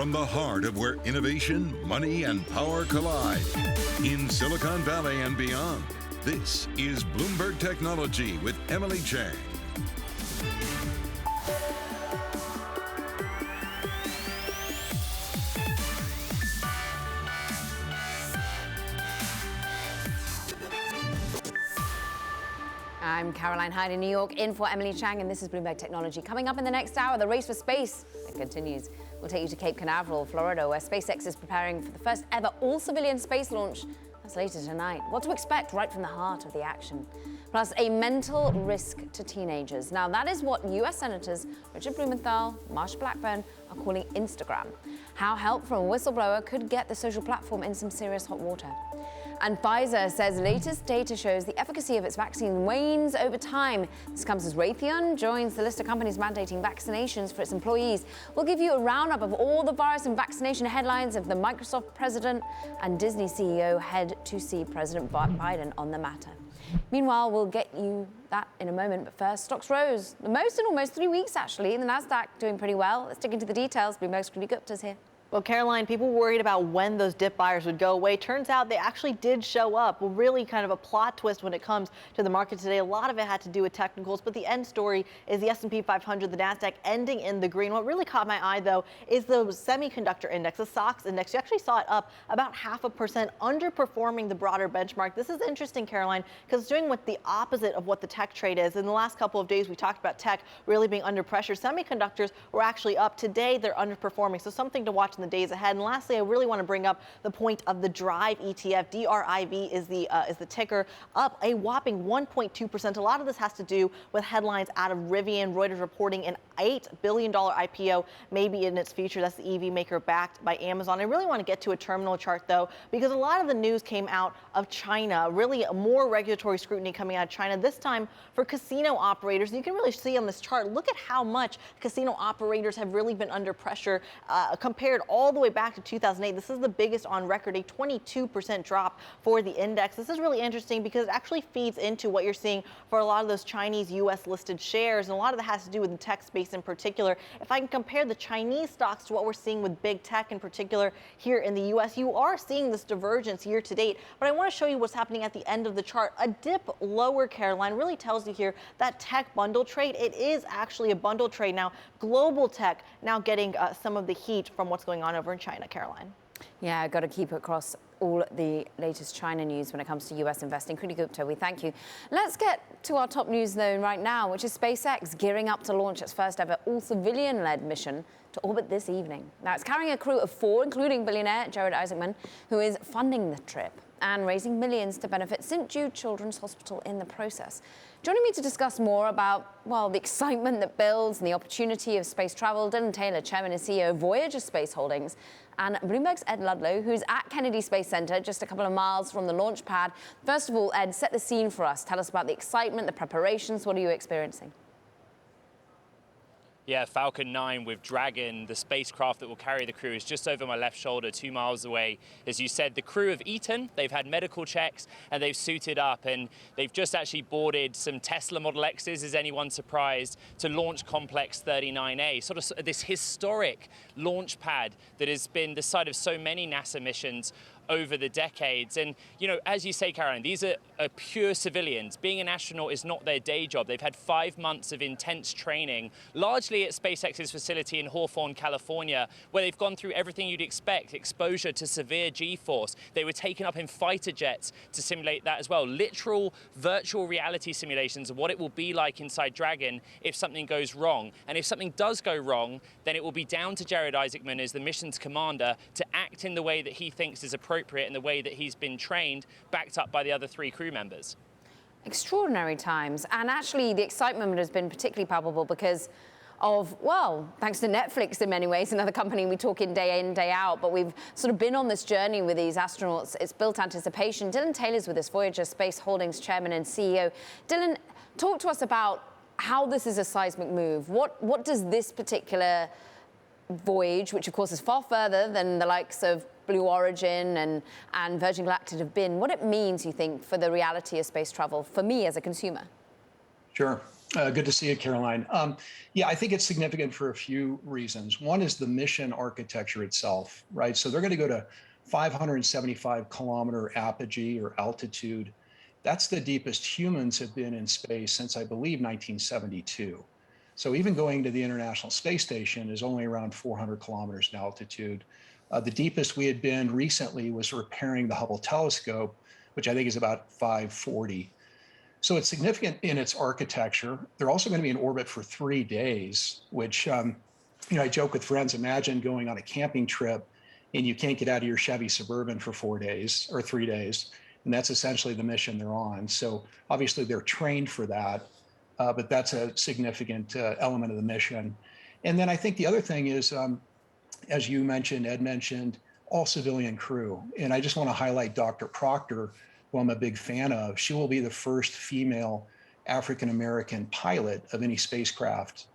from the heart of where innovation, money, and power collide. In Silicon Valley and beyond, this is Bloomberg Technology with Emily Chang. I'm Caroline Hyde in New York, in for Emily Chang, and this is Bloomberg Technology. Coming up in the next hour, the race for space. It continues. We'll take you to Cape Canaveral, Florida, where SpaceX is preparing for the first ever all-civilian space launch. That's later tonight. What to expect right from the heart of the action. Plus, a mental risk to teenagers. Now, that is what U.S. Senators Richard Blumenthal, Marsha Blackburn are calling Instagram. How help from a whistleblower could get the social platform in some serious hot water. And Pfizer says latest data shows the efficacy of its vaccine wanes over time. This comes as Raytheon joins the list of companies mandating vaccinations for its employees. We'll give you a roundup of all the virus and vaccination headlines of the Microsoft president and Disney CEO head to see President Biden on the matter. Meanwhile, we'll get you that in a moment. But first, stocks rose the most in almost 3 weeks, actually. The Nasdaq doing pretty well. Let's dig into the details. Bloomberg's Kriti Gupta's here. Well, Caroline, people worried about when those dip buyers would go away. Turns out they actually did show up. Well, really kind of a plot twist when it comes to the market today. A lot of it had to do with technicals, but the end story is the S&P 500, the Nasdaq ending in the green. What really caught my eye, though, is the semiconductor index, the SOX index. You actually saw it up about 0.5%, underperforming the broader benchmark. This is interesting, Caroline, because it's doing what the opposite of what the tech trade is. In the last couple of days, we talked about tech really being under pressure. Semiconductors were actually up. Today, they're underperforming, so something to watch in the days ahead. And lastly, I really want to bring up the point of the DRIVE ETF. DRIV is the ticker, up a whopping 1.2%. A lot of this has to do with headlines out of Rivian. Reuters reporting an $8 billion IPO maybe in its future. That's the EV maker backed by Amazon. I really want to get to a terminal chart, though, because a lot of the news came out of China. Really more regulatory scrutiny coming out of China, this time for casino operators. And you can really see on this chart, look at how much casino operators have really been under pressure compared all the way back to 2008. This is the biggest on record, a 22% drop for the index. This is really interesting because it actually feeds into what you're seeing for a lot of those Chinese U.S. listed shares. And a lot of that has to do with the tech space in particular. If I can compare the Chinese stocks to what we're seeing with big tech in particular here in the U.S., you are seeing this divergence year to date. But I want to show you what's happening at the end of the chart. A dip lower, Caroline, really tells you here that tech bundle trade, it is actually a bundle trade now. Global tech now getting some of the heat from what's going on over in China, Caroline. Yeah, got to keep it across all the latest China news when it comes to U.S. investing. Kriti Gupta, we thank you. Let's get to our top news, though, right now, which is SpaceX gearing up to launch its first ever all-civilian-led mission to orbit this evening. Now, it's carrying a crew of 4, including billionaire Jared Isaacman, who is funding the trip and raising millions to benefit St. Jude Children's Hospital in the process. Joining me to discuss more about, well, the excitement that builds and the opportunity of space travel, Dylan Taylor, Chairman and CEO of Voyager Space Holdings, and Bloomberg's Ed Ludlow, who's at Kennedy Space Center, just a couple of miles from the launch pad. First of all, Ed, set the scene for us. Tell us about the excitement, the preparations. What are you experiencing? Yeah, Falcon 9 with Dragon, the spacecraft that will carry the crew, is just over my left shoulder, 2 miles away. As you said, the crew have eaten, they've had medical checks, and they've suited up. And they've just actually boarded some Tesla Model X's, is anyone surprised, to Launch Complex 39A, sort of this historic launch pad that has been the site of so many NASA missions over the decades. And, you know, as you say, Caroline, these are pure civilians. Being an astronaut is not their day job. They've had 5 months of intense training, largely at SpaceX's facility in Hawthorne, California, where they've gone through everything you'd expect, exposure to severe G-force. They were taken up in fighter jets to simulate that as well. Literal virtual reality simulations of what it will be like inside Dragon if something goes wrong. And if something does go wrong, then it will be down to Jared Isaacman as the mission's commander to act in the way that he thinks is appropriate in the way that he's been trained, backed up by the other 3 crew members. Extraordinary times. And actually, the excitement has been particularly palpable because of, well, thanks to Netflix in many ways, another company we talk in, day out, but we've sort of been on this journey with these astronauts. It's built anticipation. Dylan Taylor's with us, Voyager Space Holdings Chairman and CEO. Dylan, talk to us about how this is a seismic move. What does this particular voyage, which of course is far further than the likes of Blue Origin and Virgin Galactic have been, what it means, you think, for the reality of space travel, for me as a consumer? Sure. Good to see you, Caroline. Yeah, I think it's significant for a few reasons. One is the mission architecture itself, right? So they're going to go to 575-kilometer apogee or altitude. That's the deepest humans have been in space since, I believe, 1972. So even going to the International Space Station is only around 400 kilometers in altitude. The deepest we had been recently was repairing the Hubble telescope, which I think is about 540. So it's significant in its architecture. They're also going to be in orbit for 3 days, which, I joke with friends, imagine going on a camping trip and you can't get out of your Chevy Suburban for 4 days or 3 days. And that's essentially the mission they're on. So obviously they're trained for that, but that's a significant element of the mission. And then I think the other thing is, as you mentioned, Ed mentioned, all civilian crew. And I just want to highlight Dr. Proctor, who I'm a big fan of. She will be the first female African-American pilot of any spacecraft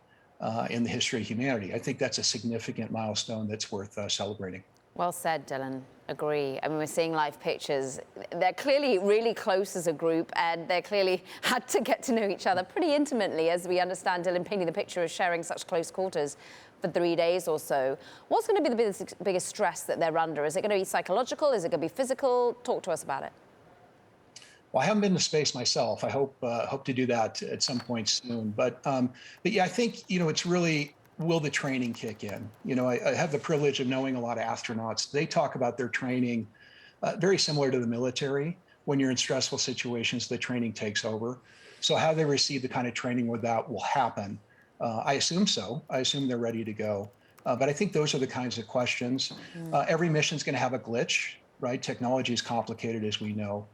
in the history of humanity. I think that's a significant milestone that's worth celebrating. Well said, Dylan. Agree. I mean, we're seeing live pictures. They're clearly really close as a group, and they clearly had to get to know each other pretty intimately, as we understand Dylan painting the picture of sharing such close quarters for 3 days or so. What's going to be the biggest stress that they're under? Is it going to be psychological? Is it going to be physical? Talk to us about it. Well, I haven't been to space myself. I hope to do that at some point soon. But yeah, I think it's really, will the training kick in? I have the privilege of knowing a lot of astronauts. They talk about their training very similar to the military. When you're in stressful situations, the training takes over. So how they receive the kind of training where that will happen, I assume so. I assume they're ready to go. But I think those are the kinds of questions. Every mission is going to have a glitch, right? Technology is complicated, as we know.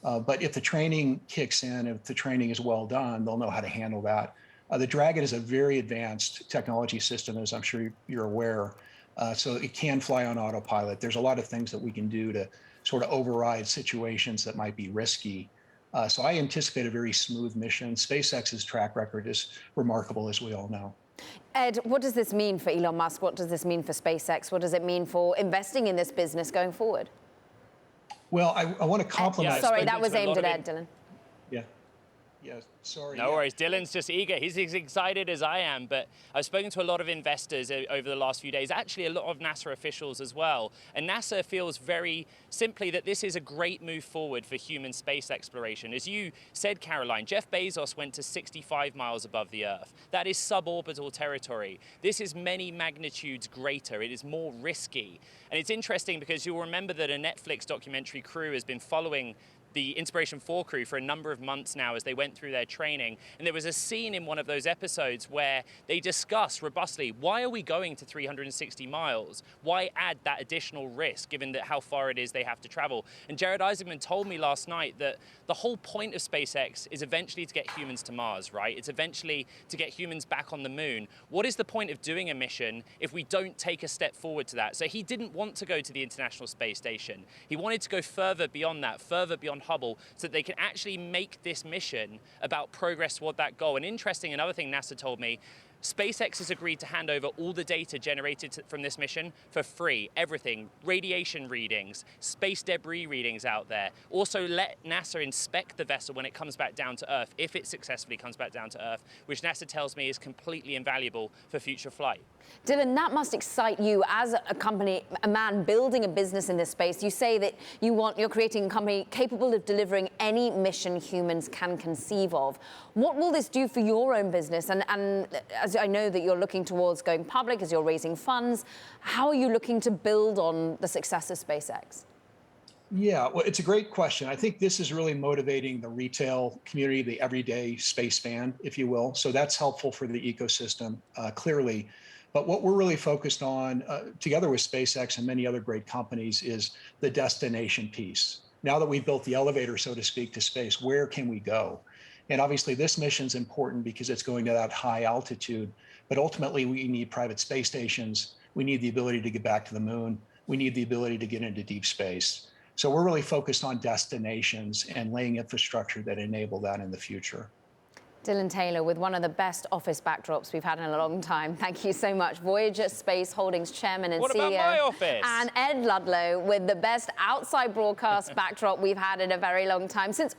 But if the training kicks in, if the training is well done, they'll know how to handle that. The Dragon is a very advanced technology system, as I'm sure you're aware. So it can fly on autopilot. There's a lot of things that we can do to sort of override situations that might be risky. So I anticipate a very smooth mission. SpaceX's track record is remarkable, as we all know. Ed, what does this mean for Elon Musk? What does this mean for SpaceX? What does it mean for investing in this business going forward? Well, I want to compliment. Sorry, that was aimed at Ed, Dylan. Yeah, sorry. No worries. Dylan's just eager. He's as excited as I am. But I've spoken to a lot of investors over the last few days, actually a lot of NASA officials as well. And NASA feels very simply that this is a great move forward for human space exploration. As you said, Caroline, Jeff Bezos went to 65 miles above the Earth. That is suborbital territory. This is many magnitudes greater. It is more risky. And it's interesting because you'll remember that a Netflix documentary crew has been following the Inspiration 4 crew for a number of months now as they went through their training. And there was a scene in one of those episodes where they discuss robustly, why are we going to 360 miles? Why add that additional risk given that how far it is they have to travel? And Jared Isaacman told me last night that the whole point of SpaceX is eventually to get humans to Mars, right? It's eventually to get humans back on the moon. What is the point of doing a mission if we don't take a step forward to that? So he didn't want to go to the International Space Station. He wanted to go further beyond that, further beyond Hubble, so that they can actually make this mission about progress toward that goal. And interesting, another thing NASA told me, SpaceX has agreed to hand over all the data generated from this mission for free. Everything, radiation readings, space debris readings out there. Also let NASA inspect the vessel when it comes back down to Earth, if it successfully comes back down to Earth, which NASA tells me is completely invaluable for future flight. Dylan, that must excite you as a company, a man building a business in this space. You say that you're creating a company capable of delivering any mission humans can conceive of. What will this do for your own business? And as I know that you're looking towards going public, as you're raising funds, how are you looking to build on the success of SpaceX? Yeah, well, it's a great question. I think this is really motivating the retail community, the everyday space fan, if you will. So that's helpful for the ecosystem, clearly. But what we're really focused on, together with SpaceX and many other great companies, is the destination piece. Now that we've built the elevator, so to speak, to space, where can we go? And obviously this mission's important because it's going to that high altitude, but ultimately we need private space stations. We need the ability to get back to the moon. We need the ability to get into deep space. So we're really focused on destinations and laying infrastructure that enable that in the future. Dylan Taylor with one of the best office backdrops we've had in a long time. Thank you so much. Voyager Space Holdings Chairman and what CEO. What about my office? And Ed Ludlow with the best outside broadcast backdrop we've had in a very long time. Since,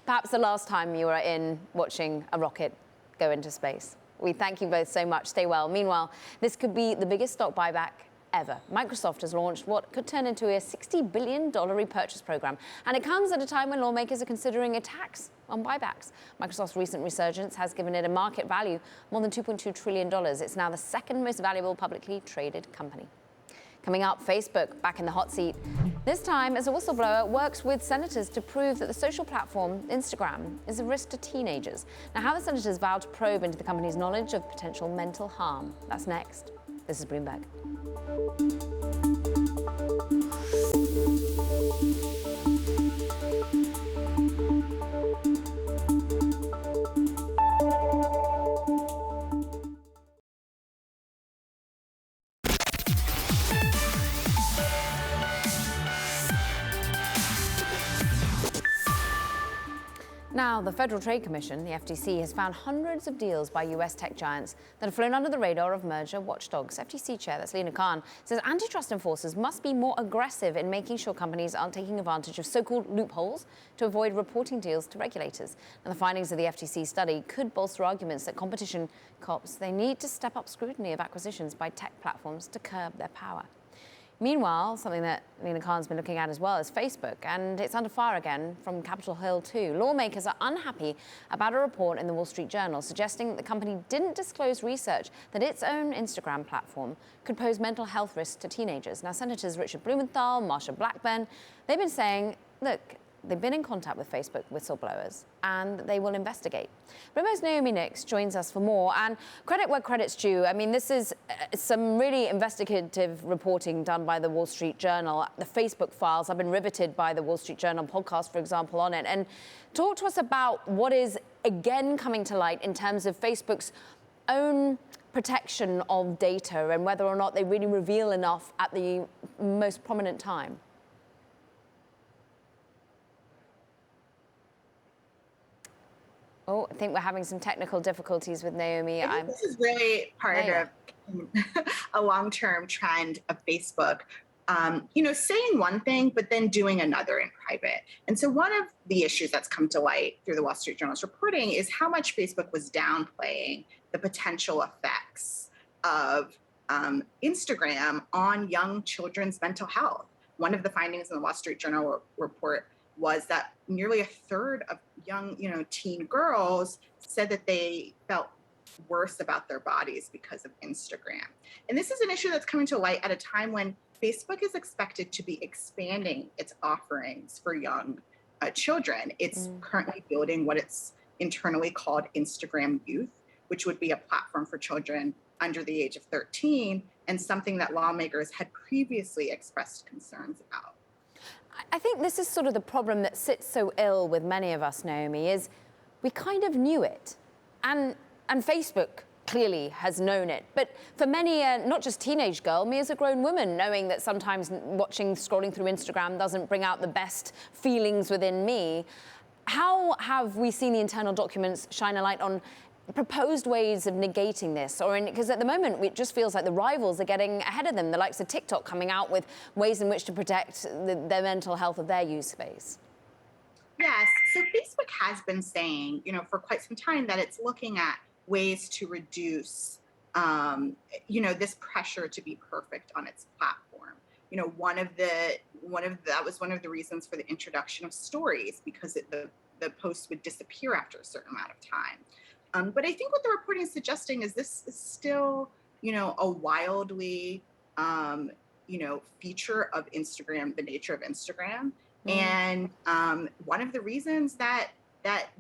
perhaps the last time you were in watching a rocket go into space. We thank you both so much. Stay well. Meanwhile, this could be the biggest stock buyback ever. Microsoft has launched what could turn into a $60 billion repurchase program. And it comes at a time when lawmakers are considering a tax on buybacks. Microsoft's recent resurgence has given it a market value more than $2.2 trillion. It's now the second most valuable publicly traded company. Coming up, Facebook back in the hot seat. This time, as a whistleblower, works with senators to prove that the social platform, Instagram, is a risk to teenagers. Now, how the senators vow to probe into the company's knowledge of potential mental harm. That's next. This is Bloomberg. Now, the Federal Trade Commission, the FTC, has found hundreds of deals by U.S. tech giants that have flown under the radar of merger watchdogs. FTC Chair, that's Lena Khan, says antitrust enforcers must be more aggressive in making sure companies aren't taking advantage of so-called loopholes to avoid reporting deals to regulators. Now, the findings of the FTC study could bolster arguments that competition cops, they need to step up scrutiny of acquisitions by tech platforms to curb their power. Meanwhile, something that Lena Khan's been looking at as well is Facebook, and it's under fire again from Capitol Hill too. Lawmakers are unhappy about a report in the Wall Street Journal suggesting that the company didn't disclose research that its own Instagram platform could pose mental health risks to teenagers. Now, Senators Richard Blumenthal, Marsha Blackburn, they've been saying, look, they've been in contact with Facebook whistleblowers, and they will investigate. Bloomberg's Naomi Nix joins us for more, and credit where credit's due. I mean, this is some really investigative reporting done by the Wall Street Journal. The Facebook files, I've been riveted by the Wall Street Journal podcast, for example, on it. And talk to us about what is, again, coming to light in terms of Facebook's own protection of data and whether or not they really reveal enough at the most prominent time. Oh, I think we're having some technical difficulties with Naomi. I think this is really part of a long-term trend of Facebook, saying one thing, but then doing another in private. And so one of the issues that's come to light through the Wall Street Journal's reporting is how much Facebook was downplaying the potential effects of Instagram on young children's mental health. One of the findings in the Wall Street Journal report was that nearly a third of young, teen girls said that they felt worse about their bodies because of Instagram. And this is an issue that's coming to light at a time when Facebook is expected to be expanding its offerings for young children. It's currently building what it's internally called Instagram Youth, which would be a platform for children under the age of 13, and something that lawmakers had previously expressed concerns about. I think this is sort of the problem that sits so ill with many of us, Naomi, is we kind of knew it. And Facebook clearly has known it. But for many, not just teenage girl, me as a grown woman, knowing that sometimes scrolling through Instagram doesn't bring out the best feelings within me, how have we seen the internal documents shine a light on proposed ways of negating this? Because at the moment, it just feels like the rivals are getting ahead of them, the likes of TikTok coming out with ways in which to protect the mental health of their user base. Yes, so Facebook has been saying, for quite some time that it's looking at ways to reduce, this pressure to be perfect on its platform. That was one of the reasons for the introduction of stories, because the posts would disappear after a certain amount of time. But I think what the reporting is suggesting is this is still, a wildly, feature of Instagram, the nature of Instagram. And one of the reasons that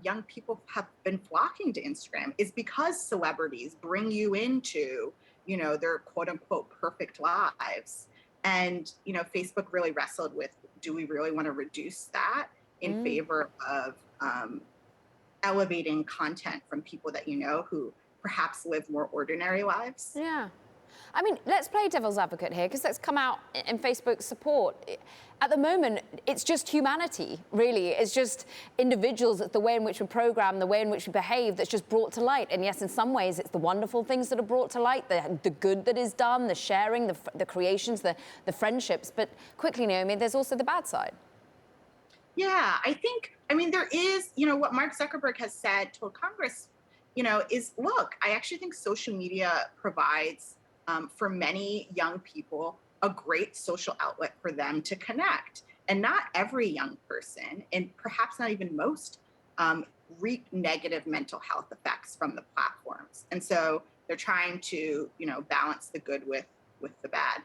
young people have been flocking to Instagram is because celebrities bring you into, their quote unquote perfect lives. And, Facebook really wrestled with, do we really want to reduce that in favor of elevating content from people that who perhaps live more ordinary lives? Yeah. I mean, let's play devil's advocate here, because that's come out in Facebook's support. At the moment, it's just humanity, really. It's just individuals, it's the way in which we program, the way in which we behave that's just brought to light. And yes, in some ways, it's the wonderful things that are brought to light, the good that is done, the sharing, the creations, the friendships. But quickly, Naomi, there's also the bad side. Yeah, there is, what Mark Zuckerberg has told Congress, is look, I actually think social media provides for many young people a great social outlet for them to connect. And not every young person, and perhaps not even most, reap negative mental health effects from the platforms. And so they're trying to, balance the good with the bad.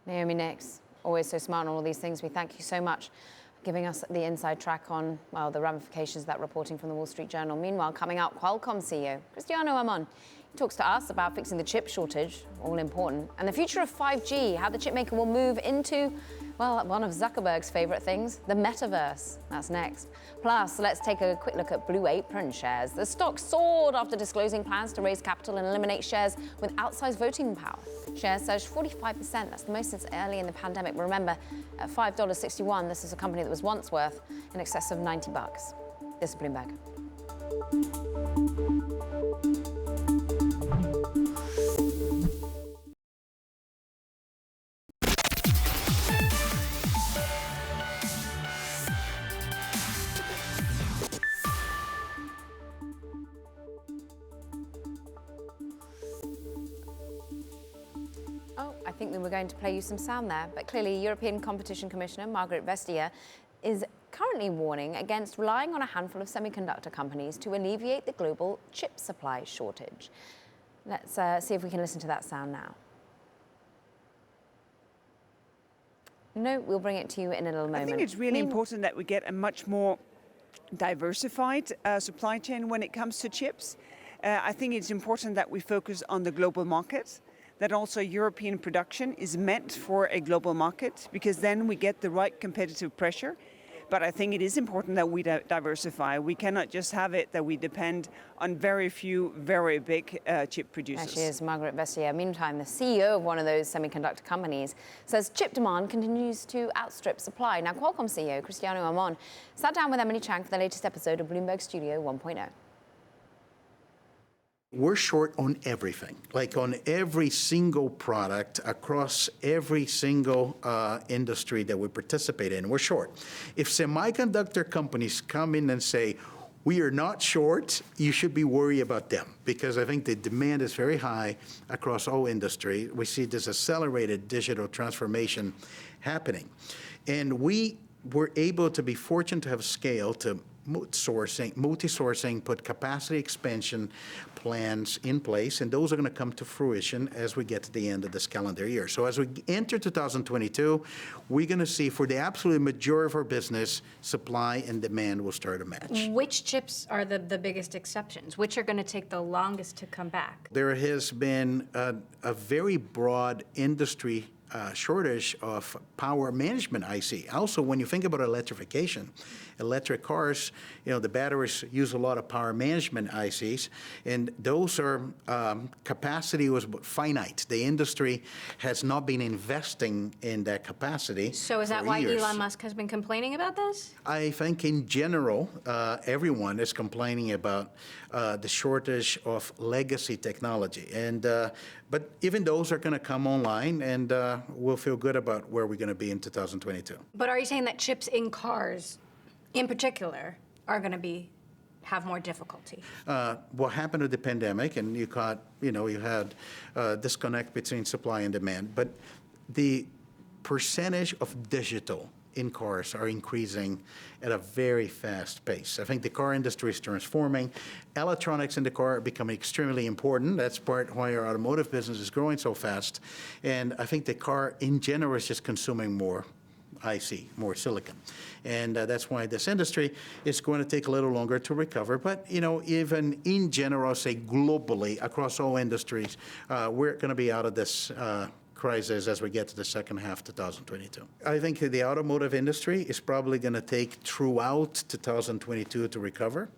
Naomi Nix, always so smart on all these things. We thank you so much for giving us the inside track on, well, the ramifications of that reporting from the Wall Street Journal. Meanwhile, coming up, Qualcomm CEO Cristiano Amon. He talks to us about fixing the chip shortage, all important, and the future of 5G, how the chip maker will move into, well, one of Zuckerberg's favorite things, the metaverse. That's next. Plus, let's take a quick look at Blue Apron shares. The stock soared after disclosing plans to raise capital and eliminate shares with outsized voting power. Shares surged 45%. That's the most since early in the pandemic. Remember, at $5.61, this is a company that was once worth in excess of $90. This is Bloomberg. I think we were going to play you some sound there, but clearly European Competition Commissioner Margaret Vestager is currently warning against relying on a handful of semiconductor companies to alleviate the global chip supply shortage. Let's see if we can listen to that sound now. No, we'll bring it to you in a little moment. I think it's really important that we get a much more diversified supply chain when it comes to chips. I think it's important that we focus on the global market, that also European production is meant for a global market, because then we get the right competitive pressure. But I think it is important that we diversify. We cannot just have it that we depend on very few, very big chip producers. There she is, Margaret Vestager. Meantime, the CEO of one of those semiconductor companies says chip demand continues to outstrip supply. Now, Qualcomm CEO Cristiano Amon sat down with Emily Chang for the latest episode of Bloomberg Studio 1.0. We're short on everything, like on every single product across every single industry that we participate in. We're short. If semiconductor companies come in and say, we are not short, you should be worried about them, because I think the demand is very high across all industry. We see this accelerated digital transformation happening. And we were able to be fortunate to have scale to multi-sourcing, put capacity expansion plans in place, and those are going to come to fruition as we get to the end of this calendar year. So as we enter 2022, we're going to see, for the absolute majority of our business, supply and demand will start to match. Which chips are the biggest exceptions? Which are going to take the longest to come back? There has been a very broad industry shortage of power management IC. Also, when you think about electrification, electric cars, the batteries use a lot of power management ICs, and those are capacity was finite. The industry has not been investing in that capacity. So is that why years. Elon Musk has been complaining about this? I think in general, everyone is complaining about the shortage of legacy technology. And but even those are going to come online, and we'll feel good about where we're going to be in 2022. But are you saying that chips in cars, in particular, are going to have more difficulty? What happened with the pandemic, and you had disconnect between supply and demand, but the percentage of digital in cars are increasing at a very fast pace. I think the car industry is transforming. Electronics in the car are becoming extremely important. That's part why our automotive business is growing so fast. And I think the car in general is just consuming more IC, more silicon. And that's why this industry is going to take a little longer to recover. But, even in general, say globally, across all industries, we're going to be out of this crisis as we get to the second half of 2022. I think the automotive industry is probably going to take throughout 2022 to recover.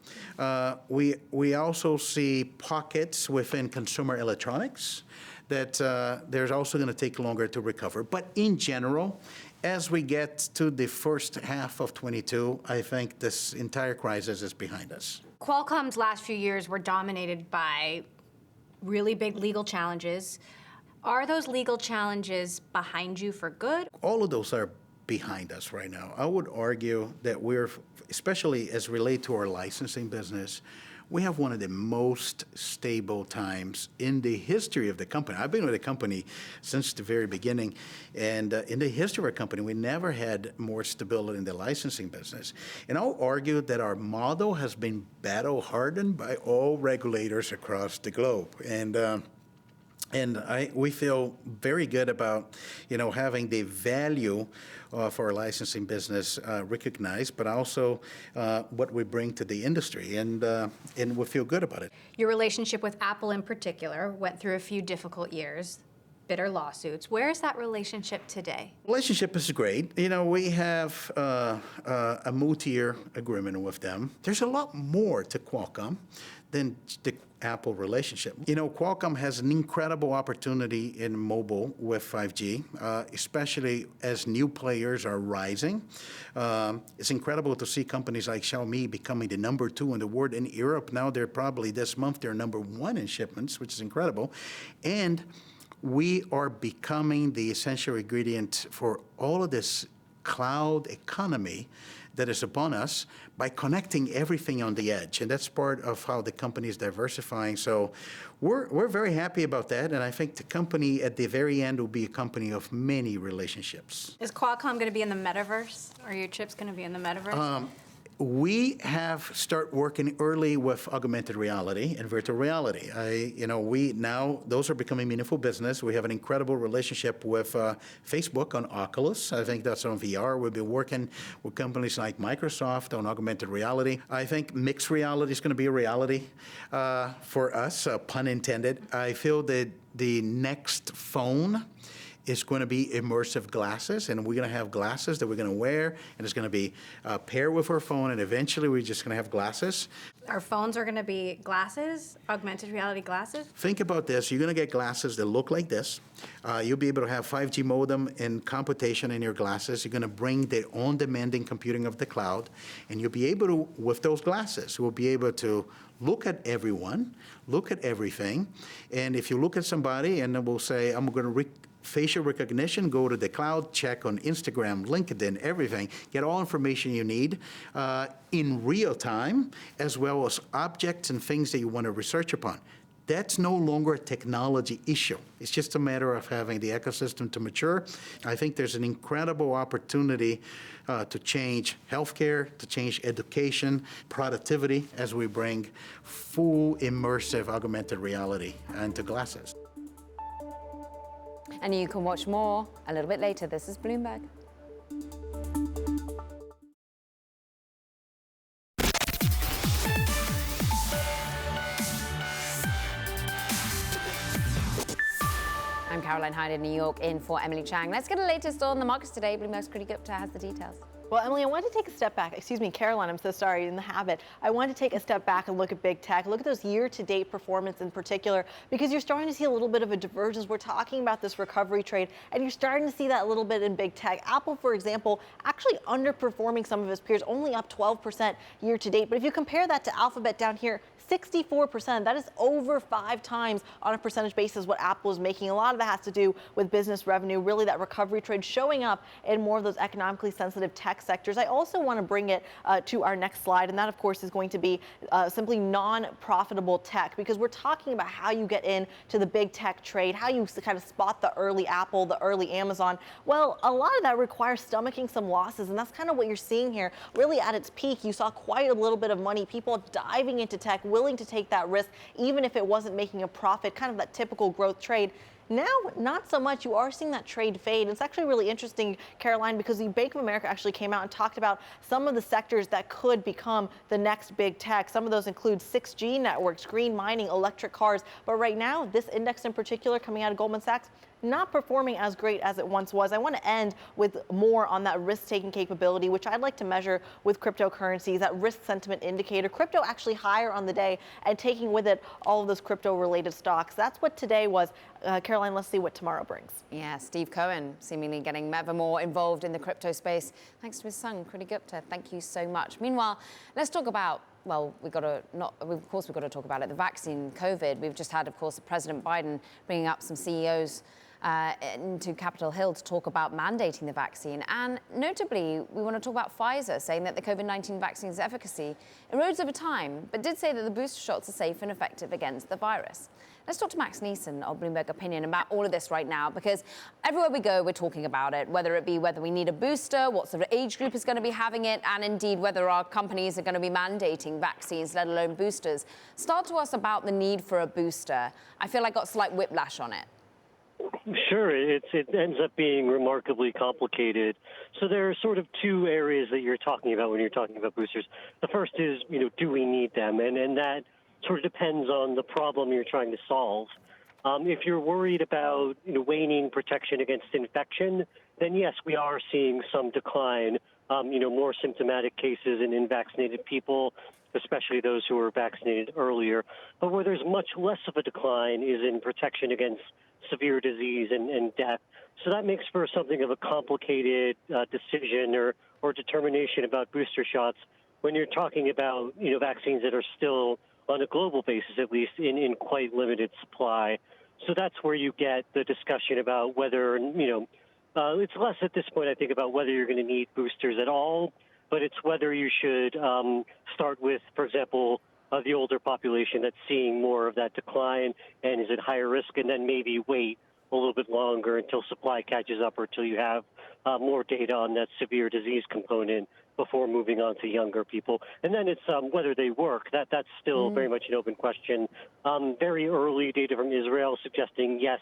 We also see pockets within consumer electronics that there's also going to take longer to recover. But in general, as we get to the first half of 22, I think this entire crisis is behind us. Qualcomm's last few years were dominated by really big legal challenges. Are those legal challenges behind you for good? All of those are behind us right now. I would argue that we're, especially as relate to our licensing business, we have one of the most stable times in the history of the company. I've been with the company since the very beginning, and in the history of our company, we never had more stability in the licensing business. And I'll argue that our model has been battle-hardened by all regulators across the globe. And we feel very good about, having the value for our licensing business recognized, but also what we bring to the industry, and we feel good about it. Your relationship with Apple in particular went through a few difficult years, bitter lawsuits. Where is that relationship today? Relationship is great. We have a multi-year agreement with them. There's a lot more to Qualcomm than the Apple relationship. Qualcomm has an incredible opportunity in mobile with 5G, especially as new players are rising. It's incredible to see companies like Xiaomi becoming the number 2 in the world. In Europe now, this month, they're number 1 in shipments, which is incredible. And we are becoming the essential ingredient for all of this cloud economy that is upon us by connecting everything on the edge. And that's part of how the company is diversifying. So we're very happy about that. And I think the company at the very end will be a company of many relationships. Is Qualcomm going to be in the metaverse? Are your chips going to be in the metaverse? We have started working early with augmented reality and virtual reality. Those are becoming meaningful business. We have an incredible relationship with Facebook on Oculus. I think that's on VR. We've been working with companies like Microsoft on augmented reality. I think mixed reality is going to be a reality for us, pun intended. I feel that the next phone is going to be immersive glasses, and we're going to have glasses that we're going to wear, and it's going to be paired with our phone, and eventually we're just going to have glasses. Our phones are going to be glasses, augmented reality glasses? Think about this. You're going to get glasses that look like this. You'll be able to have 5G modem and computation in your glasses. You're going to bring the on-demanding computing of the cloud, and you'll be able to, with those glasses, we'll be able to look at everyone, look at everything, and if you look at somebody and we'll say, I'm going to facial recognition, go to the cloud, check on Instagram, LinkedIn, everything, get all information you need in real time, as well as objects and things that you want to research upon. That's no longer a technology issue. It's just a matter of having the ecosystem to mature. I think there's an incredible opportunity to change healthcare, to change education, productivity, as we bring full immersive augmented reality into glasses. And you can watch more a little bit later. This is Bloomberg. I'm Caroline Hyde in New York, in for Emily Chang. Let's get the latest on the markets today. Bloomberg's Kriti Gupta has the details. Well, Emily, I wanted to take a step back. Excuse me, Caroline, I'm so sorry, in the habit. I wanted to take a step back and look at big tech, look at those year-to-date performance in particular, because you're starting to see a little bit of a divergence. We're talking about this recovery trade, and you're starting to see that a little bit in big tech. Apple, for example, actually underperforming some of its peers, only up 12% year-to-date. But if you compare that to Alphabet down here, 64%. That is over 5 times on a percentage basis what Apple is making. A lot of that has to do with business revenue, really that recovery trade showing up in more of those economically sensitive tech sectors. I also want to bring it to our next slide, and that, of course, is going to be simply non-profitable tech, because we're talking about how you get into the big tech trade, how you kind of spot the early Apple, the early Amazon. Well, a lot of that requires stomaching some losses, and that's kind of what you're seeing here. Really, at its peak, you saw quite a little bit of money, people diving into tech, willing to take that risk, even if it wasn't making a profit, kind of that typical growth trade. Now, not so much. You are seeing that trade fade. It's actually really interesting, Caroline, because the Bank of America actually came out and talked about some of the sectors that could become the next big tech. Some of those include 6G networks, green mining, electric cars. But right now, this index in particular coming out of Goldman Sachs, not performing as great as it once was. I want to end with more on that risk-taking capability, which I'd like to measure with cryptocurrencies, that risk sentiment indicator. Crypto actually higher on the day and taking with it all of those crypto-related stocks. That's what today was. Caroline, let's see what tomorrow brings. Yeah, Steve Cohen seemingly getting ever more involved in the crypto space, thanks to his son, Kriti Gupta. Thank you so much. Meanwhile, let's talk about, well, we've got to talk about it, the vaccine, COVID. We've just had, of course, President Biden bringing up some CEOs into Capitol Hill to talk about mandating the vaccine. And notably, we want to talk about Pfizer saying that the COVID-19 vaccine's efficacy erodes over time, but did say that the booster shots are safe and effective against the virus. Let's talk to Max Neeson of Bloomberg Opinion about all of this right now, because everywhere we go, we're talking about it, whether it be whether we need a booster, what sort of age group is going to be having it, and indeed whether our companies are going to be mandating vaccines, let alone boosters. Start to us about the need for a booster. I feel I got slight whiplash on it. Sure, it ends up being remarkably complicated. So there are sort of two areas that you're talking about when you're talking about boosters. The first is, do we need them? And that sort of depends on the problem you're trying to solve. If you're worried about waning protection against infection, then yes, we are seeing some decline, more symptomatic cases in vaccinated people, especially those who were vaccinated earlier. But where there's much less of a decline is in protection against severe disease and death. So that makes for something of a complicated decision or determination about booster shots when you're talking about, vaccines that are still, on a global basis at least, in quite limited supply. So that's where you get the discussion about whether, it's less at this point, I think, about whether you're going to need boosters at all, but it's whether you should start with, for example, the older population that's seeing more of that decline and is at higher risk, and then maybe wait a little bit longer until supply catches up or until you have more data on that severe disease component before moving on to younger people. And then it's whether they work. That's still very much an open question. Very early data from Israel suggesting yes,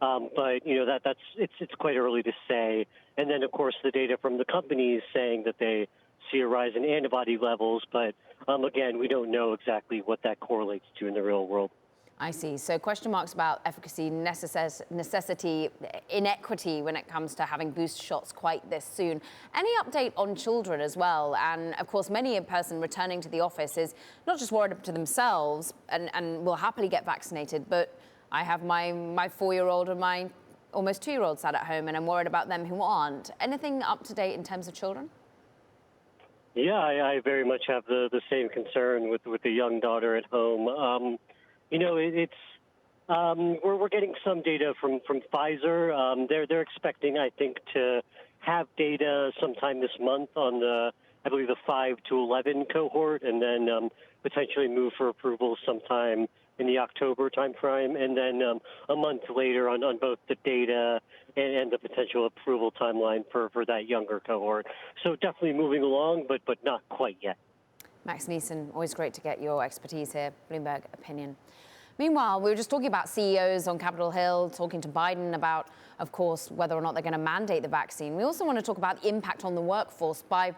but it's quite early to say. And then, of course, the data from the companies saying that they see a rise in antibody levels, but again, we don't know exactly what that correlates to in the real world. I see. So question marks about efficacy, necessity, inequity when it comes to having booster shots quite this soon. Any update on children as well? And of course, many a person returning to the office is not just worried to themselves and will happily get vaccinated, but I have my 4-year-old and my almost 2-year-old sat at home, and I'm worried about them who aren't. Anything up to date in terms of children? Yeah, I very much have the same concern with the young daughter at home. We're getting some data from Pfizer. They're expecting, I think, to have data sometime this month on I believe the 5 to 11 cohort, and then potentially move for approval sometime in the October timeframe, and then a month later on both the data and the potential approval timeline for that younger cohort. So definitely moving along, but not quite yet. Max Neeson, always great to get your expertise here, Bloomberg Opinion. Meanwhile, we were just talking about CEOs on Capitol Hill, talking to Biden about, of course, whether or not they're going to mandate the vaccine. We also want to talk about the impact on the workforce by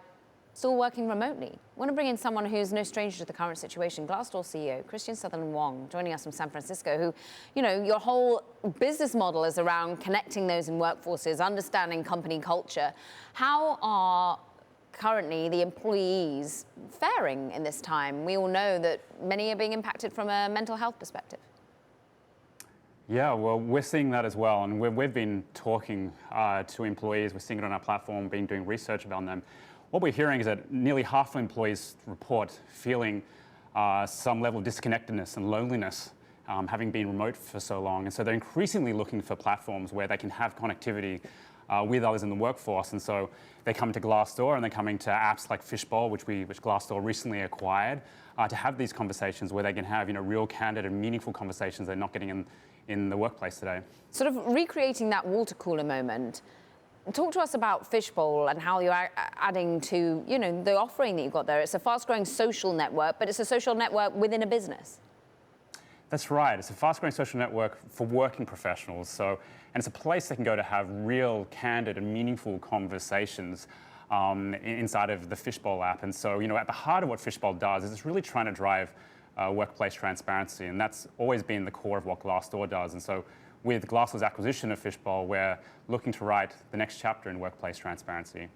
still working remotely. I want to bring in someone who's no stranger to the current situation, Glassdoor CEO, Christian Sutherland Wong, joining us from San Francisco, who, your whole business model is around connecting those in workforces, understanding company culture. How are currently the employees faring in this time? We all know that many are being impacted from a mental health perspective. Yeah, well, we're seeing that as well. And we've been talking to employees. We're seeing it on our platform, doing research about them. What we're hearing is that nearly half of employees report feeling some level of disconnectedness and loneliness, having been remote for so long. And so they're increasingly looking for platforms where they can have connectivity with others in the workforce. And so they come to Glassdoor, and they're coming to apps like Fishbowl, which Glassdoor recently acquired, to have these conversations where they can have real, candid, and meaningful conversations they're not getting in the workplace today. Sort of recreating that water cooler moment. Talk to us about Fishbowl and how you're adding to, the offering that you've got there. It's a fast-growing social network, but it's a social network within a business. That's right. It's a fast-growing social network for working professionals. And it's a place they can go to have real, candid, and meaningful conversations inside of the Fishbowl app. And so, at the heart of what Fishbowl does is it's really trying to drive workplace transparency, and that's always been the core of what Glassdoor does. And so, with Glassdoor's acquisition of Fishbowl, we're looking to write the next chapter in workplace transparency.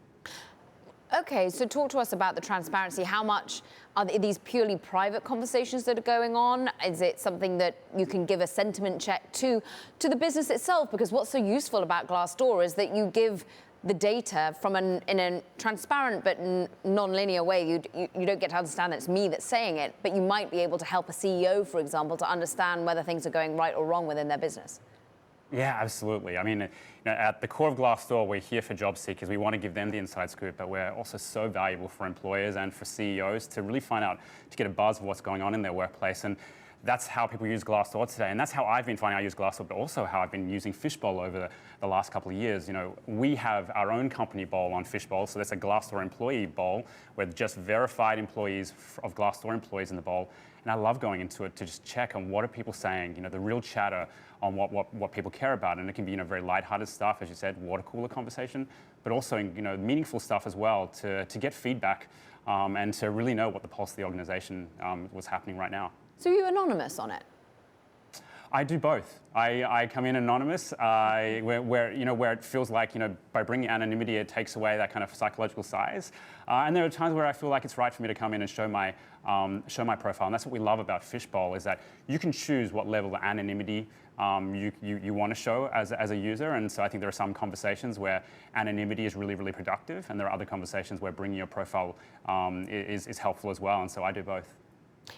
Okay, so talk to us about the transparency. How much are these purely private conversations that are going on? Is it something that you can give a sentiment check to the business itself? Because what's so useful about Glassdoor is that you give the data in a transparent but non-linear way. You don't get to understand that it's me that's saying it, but you might be able to help a CEO, for example, to understand whether things are going right or wrong within their business. Yeah, absolutely. I mean, at the core of Glassdoor, we're here for job seekers. We want to give them the inside scoop, but we're also so valuable for employers and for CEOs to really find out, to get a buzz of what's going on in their workplace. And that's how people use Glassdoor today. And that's how I've been finding I use Glassdoor, but also how I've been using Fishbowl over the last couple of years. We have our own company bowl on Fishbowl, so that's a Glassdoor employee bowl with just verified employees of Glassdoor employees in the bowl. And I love going into it to just check on what are people saying, the real chatter on what people care about. And it can be, very lighthearted stuff, as you said, water cooler conversation, but also, meaningful stuff as well to get feedback and to really know what the pulse of the organization was happening right now. So are you anonymous on it? I do both. I come in anonymous, where it feels like by bringing anonymity, it takes away that kind of psychological size. And there are times where I feel like it's right for me to come in and show my profile. And that's what we love about Fishbowl, is that you can choose what level of anonymity you want to show as a user. And so I think there are some conversations where anonymity is really, really productive, and there are other conversations where bringing your profile is helpful as well. And so I do both.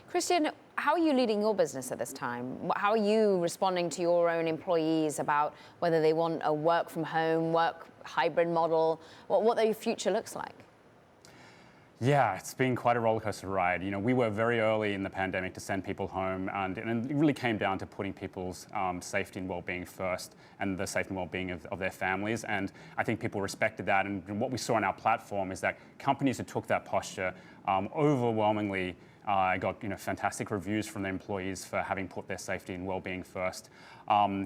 Christian, how are you leading your business at this time? How are you responding to your own employees about whether they want a work from home, work hybrid model, what their future looks like? Yeah, it's been quite a roller coaster ride. We were very early in the pandemic to send people home, and it really came down to putting people's safety and well-being first, and the safety and well-being of their families. And I think people respected that. And what we saw on our platform is that companies who took that posture overwhelmingly got fantastic reviews from their employees for having put their safety and well-being first.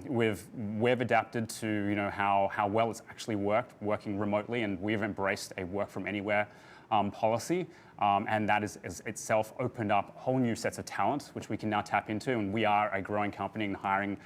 We've adapted to how well it's actually working remotely, and we've embraced a work from anywhere policy, and that is itself opened up whole new sets of talent which we can now tap into. And we are a growing company and hiring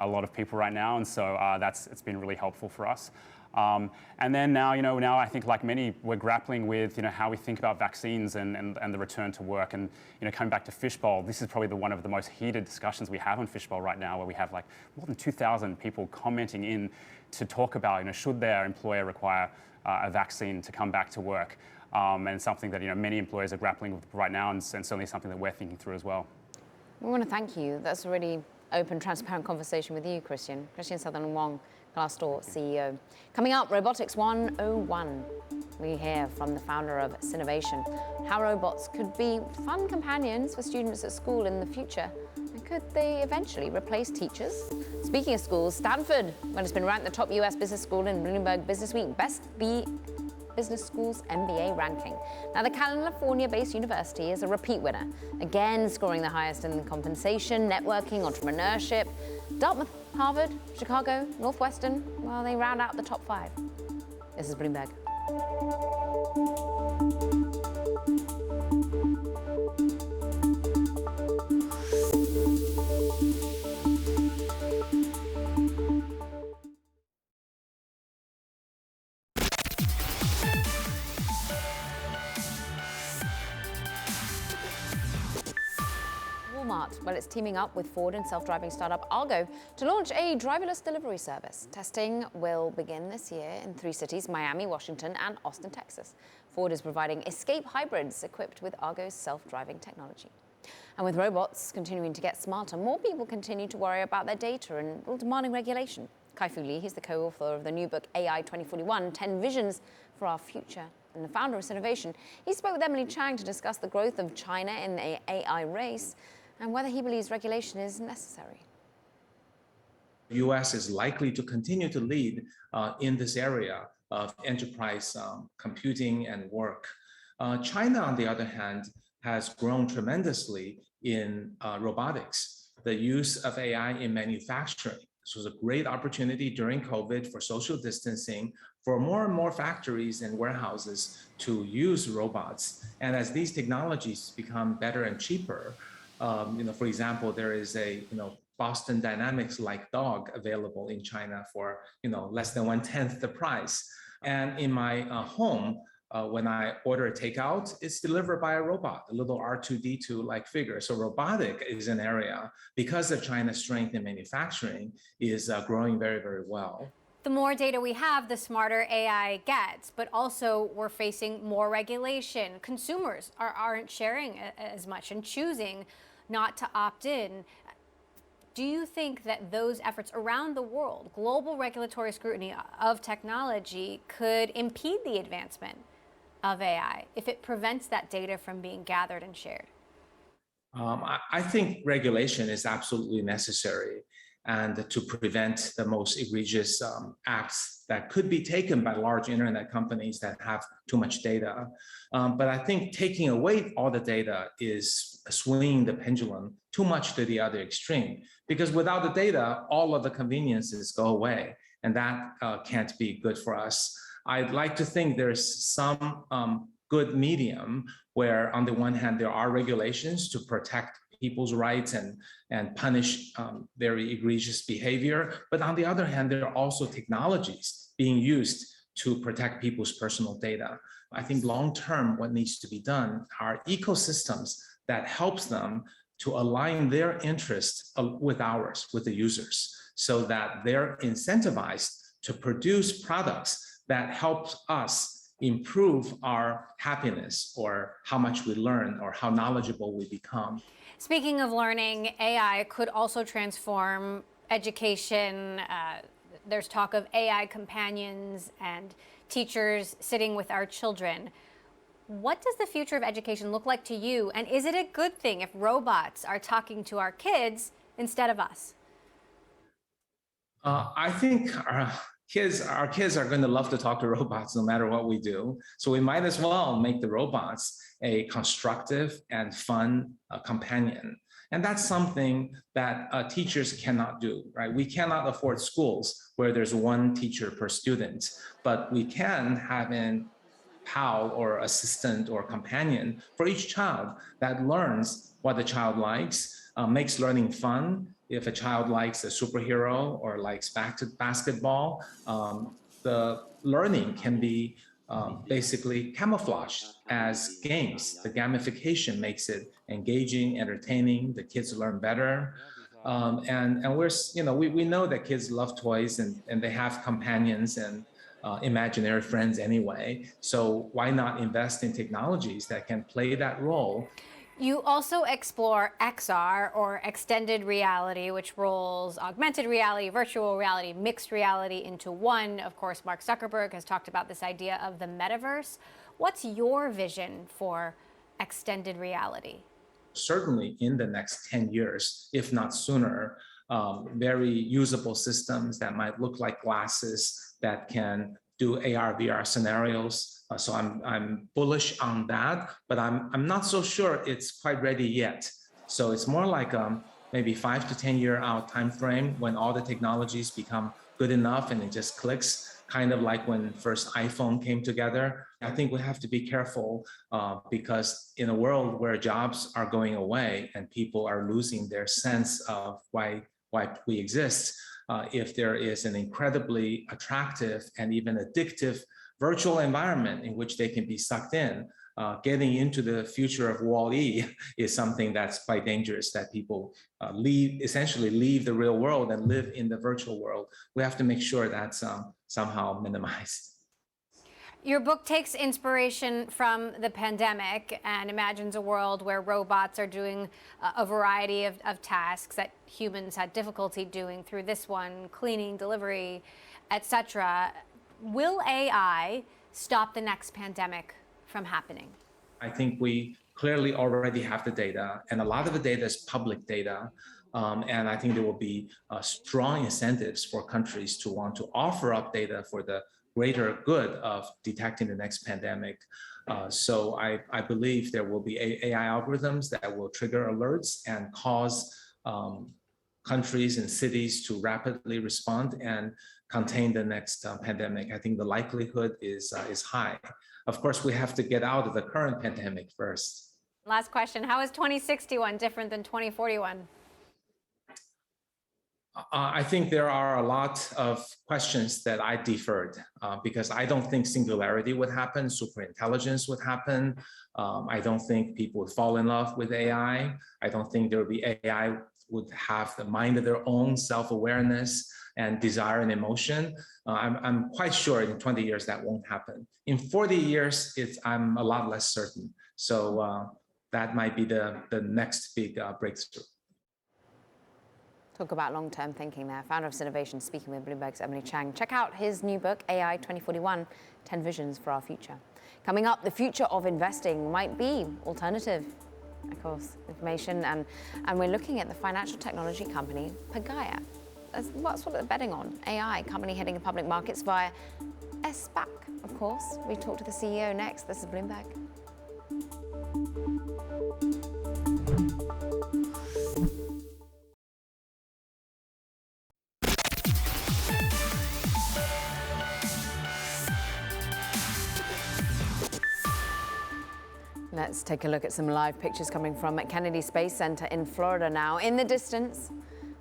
a lot of people right now, and so it's been really helpful for us. And then now I think, like many, we're grappling with how we think about vaccines and the return to work. And coming back to Fishbowl, this is probably one of the most heated discussions we have on Fishbowl right now, where we have like more than 2,000 people commenting in to talk about should their employer require a vaccine to come back to work, and something that many employers are grappling with right now, and certainly something that we're thinking through as well. We want to thank you. That's a really open, transparent conversation with you, Christian Sutherland Wong, Glassdoor CEO. Coming up, Robotics 101. We hear from the founder of Sinovation how robots could be fun companions for students at school in the future. And could they eventually replace teachers? Speaking of schools, Stanford, well, it's been ranked the top US business school in Bloomberg Businessweek Best Business Schools MBA ranking. Now, the California-based university is a repeat winner, again scoring the highest in compensation, networking, entrepreneurship. Dartmouth, Harvard, Chicago, Northwestern, well, they round out the top 5. This is Bloomberg. Well, it's teaming up with Ford and self-driving startup Argo to launch a driverless delivery service. Testing will begin this year in 3 cities, Miami, Washington, and Austin, Texas. Ford is providing escape hybrids equipped with Argo's self-driving technology. And with robots continuing to get smarter, more people continue to worry about their data and demanding regulation. Kai-Fu Lee, he's the co-author of the new book AI 2041, 10 Visions for Our Future, and the founder of Sinovation. He spoke with Emily Chang to discuss the growth of China in the AI race and whether he believes regulation is necessary. The U.S. is likely to continue to lead in this area of enterprise computing and work. China, on the other hand, has grown tremendously in robotics, the use of AI in manufacturing. This was a great opportunity during COVID for social distancing, for more and more factories and warehouses to use robots. And as these technologies become better and cheaper, for example, there is a Boston Dynamics-like dog available in China for less than 1/10 the price. And in my home, when I order a takeout, it's delivered by a robot, a little R2D2-like figure. So robotic is an area, because of China's strength in manufacturing, is growing very, very well. The more data we have, the smarter AI gets, but also we're facing more regulation. Consumers aren't sharing as much and choosing not to opt in. do you think that those efforts around the world, global regulatory scrutiny of technology, could impede the advancement of AI if it prevents that data from being gathered and shared? I think regulation is absolutely necessary, and to prevent the most egregious acts that could be taken by large internet companies that have too much data. But I think taking away all the data is swinging the pendulum too much to the other extreme, because without the data, all of the conveniences go away, and that can't be good for us. I'd like to think there's some good medium where on the one hand, there are regulations to protect people's rights and punish very egregious behavior. But on the other hand, there are also technologies being used to protect people's personal data. I think long-term, what needs to be done are ecosystems that helps them to align their interests with ours, with the users, so that they're incentivized to produce products that help us improve our happiness or how much we learn or how knowledgeable we become. Speaking of learning, AI could also transform education. There's talk of AI companions and teachers sitting with our children. What does the future of education look like to you? And is it a good thing if robots are talking to our kids instead of us? I think our kids are going to love to talk to robots no matter what we do. So we might as well make the robots a constructive and fun companion. And that's something that teachers cannot do, right? We cannot afford schools where there's one teacher per student, but we can have an pal or assistant or companion for each child that learns what the child likes, makes learning fun. If a child likes a superhero or likes basketball, the learning can be basically camouflaged as games. The gamification makes it engaging, entertaining. The kids learn better. And we know that kids love toys and they have companions and imaginary friends anyway. So why not invest in technologies that can play that role? You also explore XR, or extended reality, which rolls augmented reality, virtual reality, mixed reality into one. Of course, Mark Zuckerberg has talked about this idea of the metaverse. What's your vision for extended reality? Certainly in the next 10 years, if not sooner, very usable systems that might look like glasses that can do AR, VR scenarios. So I'm bullish on that, but I'm not so sure it's quite ready yet. So it's more like maybe 5 to 10 year out time frame when all the technologies become good enough and it just clicks, kind of like when first iPhone came together. I think we have to be careful because in a world where jobs are going away and people are losing their sense of why we exist, if there is an incredibly attractive and even addictive virtual environment in which they can be sucked in, getting into the future of Wall-E is something that's quite dangerous, that people essentially leave the real world and live in the virtual world. We have to make sure that's somehow minimized. Your book takes inspiration from the pandemic and imagines a world where robots are doing a variety of tasks that humans had difficulty doing through this one, cleaning, delivery, etc. Will AI stop the next pandemic from happening? I think we clearly already have the data, and a lot of the data is public data. And I think there will be strong incentives for countries to want to offer up data for the greater good of detecting the next pandemic. So I believe there will be AI algorithms that will trigger alerts and cause countries and cities to rapidly respond and contain the next pandemic. I think the likelihood is high. Of course, we have to get out of the current pandemic first. Last question, how is 2061 different than 2041? I think there are a lot of questions that I deferred because I don't think singularity would happen, superintelligence would happen. I don't think people would fall in love with AI. I don't think there would be AI would have the mind of their own, self-awareness and desire and emotion. I'm quite sure in 20 years that won't happen. In 40 years, I'm a lot less certain. So that might be the next big breakthrough. Talk about long-term thinking there. Founder of Innovation, speaking with Bloomberg's Emily Chang. Check out his new book, AI 2041, 10 Visions for Our Future. Coming up, the future of investing might be alternative, of course, information. And we're looking at the financial technology company, Pagaya. That's what they're betting on. AI, company heading in public markets via a SPAC, of course. We talk to the CEO next. This is Bloomberg. Let's take a look at some live pictures coming from Kennedy Space Center in Florida now. In the distance,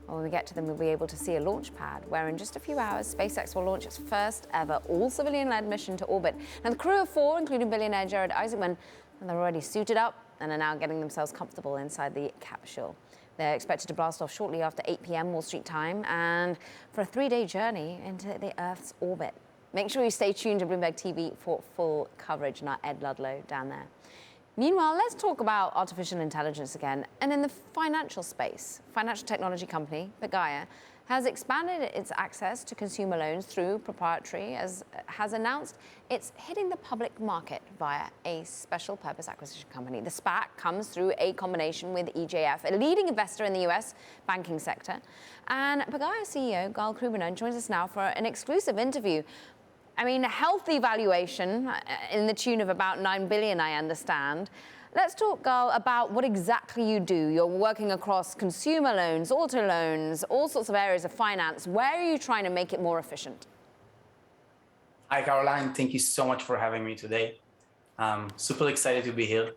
when we get to them, we'll be able to see a launch pad where in just a few hours, SpaceX will launch its first ever all-civilian-led mission to orbit. Now, the crew of 4, including billionaire Jared Isaacman, and they're already suited up and are now getting themselves comfortable inside the capsule. They're expected to blast off shortly after 8 p.m. Wall Street time and for a 3-day journey into the Earth's orbit. Make sure you stay tuned to Bloomberg TV for full coverage and our Ed Ludlow down there. Meanwhile, let's talk about artificial intelligence again. And in the financial space, financial technology company, Pagaya, has expanded its access to consumer loans through proprietary, as has announced it's hitting the public market via a special purpose acquisition company. The SPAC comes through a combination with EJF, a leading investor in the US banking sector. And Pagaya CEO Gal Krubiner joins us now for an exclusive interview. I mean, a healthy valuation in the tune of about $9 billion, I understand. Let's talk, Gal, about what exactly you do. You're working across consumer loans, auto loans, all sorts of areas of finance. Where are you trying to make it more efficient? Hi, Caroline. Thank you so much for having me today. Super excited to be here.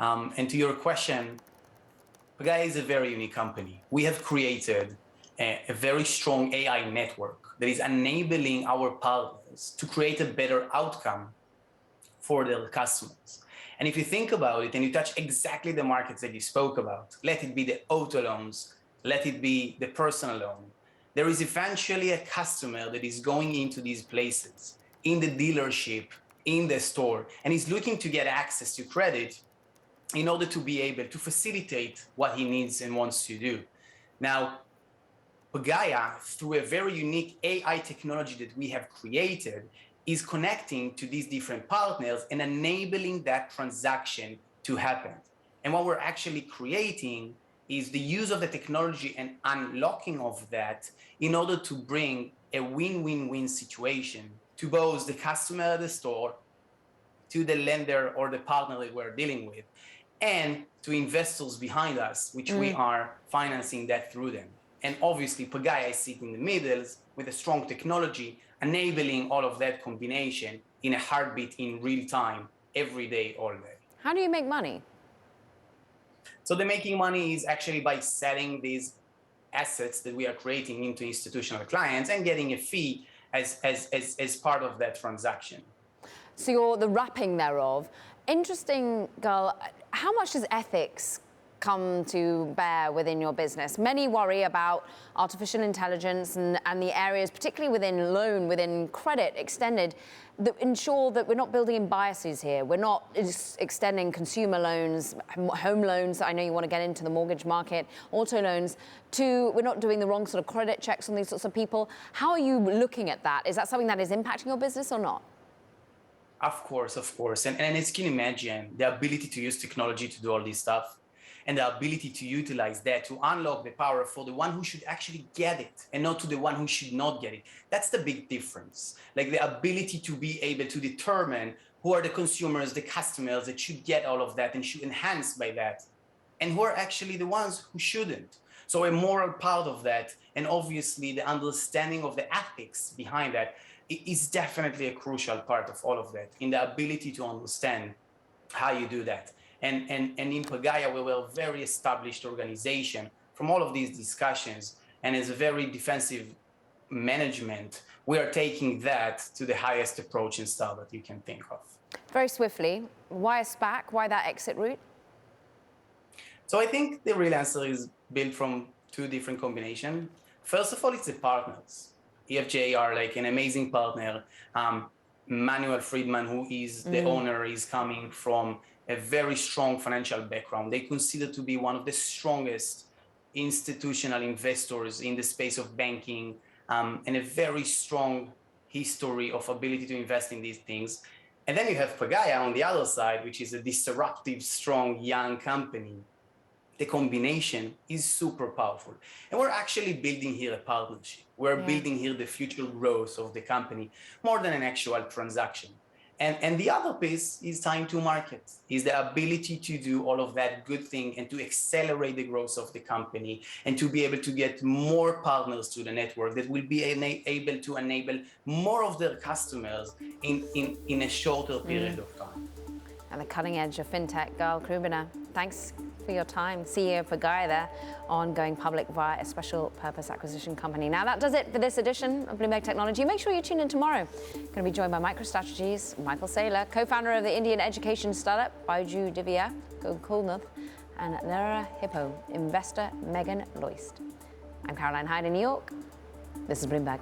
And to your question, Pagaya is a very unique company. We have created a very strong AI network that is enabling our partners to create a better outcome for their customers. And if you think about it and you touch exactly the markets that you spoke about, let it be the auto loans, let it be the personal loan, there is eventually a customer that is going into these places, in the dealership, in the store, and is looking to get access to credit in order to be able to facilitate what he needs and wants to do. Now, Pagaya, through a very unique AI technology that we have created, is connecting to these different partners and enabling that transaction to happen. And what we're actually creating is the use of the technology and unlocking of that in order to bring a win-win-win situation to both the customer at the store, to the lender or the partner that we're dealing with, and to investors behind us, which we are financing that through them. And obviously, Pagaya is sitting in the middle with a strong technology, enabling all of that combination in a heartbeat in real time, every day, all day. How do you make money? So the making money is actually by selling these assets that we are creating into institutional clients and getting a fee as part of that transaction. So you're the wrapping thereof. Interesting, Gal. How much does ethics come to bear within your business? Many worry about artificial intelligence and the areas, particularly within loan, within credit extended, that ensure that we're not building in biases here. We're not extending consumer loans, home loans. I know you want to get into the mortgage market, auto loans, we're not doing the wrong sort of credit checks on these sorts of people. How are you looking at that? Is that something that is impacting your business or not? Of course. And as you can imagine, the ability to use technology to do all this stuff and the ability to utilize that to unlock the power for the one who should actually get it and not to the one who should not get it. That's the big difference. Like the ability to be able to determine who are the consumers, the customers that should get all of that and should enhance by that, and who are actually the ones who shouldn't. So a moral part of that, and obviously the understanding of the ethics behind that, is definitely a crucial part of all of that, in the ability to understand how you do that. And in Pagaya, we were a very established organization from all of these discussions, and as a very defensive management, we are taking that to the highest approach and style that you can think of. Very swiftly, why a SPAC? Why that exit route? So I think the real answer is built from two different combinations. First of all, it's the partners. EFJ are like an amazing partner. Manuel Friedman, who is the owner, is coming from a very strong financial background. They consider to be one of the strongest institutional investors in the space of banking, and a very strong history of ability to invest in these things. And then you have Pagaya on the other side, which is a disruptive, strong, young company. The combination is super powerful. And we're actually building here a partnership. We're building here the future growth of the company more than an actual transaction. And the other piece is time to market, is the ability to do all of that good thing and to accelerate the growth of the company and to be able to get more partners to the network that will be able to enable more of their customers in a shorter period of time. At the cutting edge of fintech, Gal Krubiner, thanks for your time. CEO for Pagaya there, on going public via a special purpose acquisition company. Now that does it for this edition of Bloomberg Technology. Make sure you tune in tomorrow. Going to be joined by MicroStrategy's Michael Saylor, co-founder of the Indian education startup Baiju Divya Kulnath, and Nera Hippo investor Megan Loist. I'm Caroline Hyde in New York. This is Bloomberg.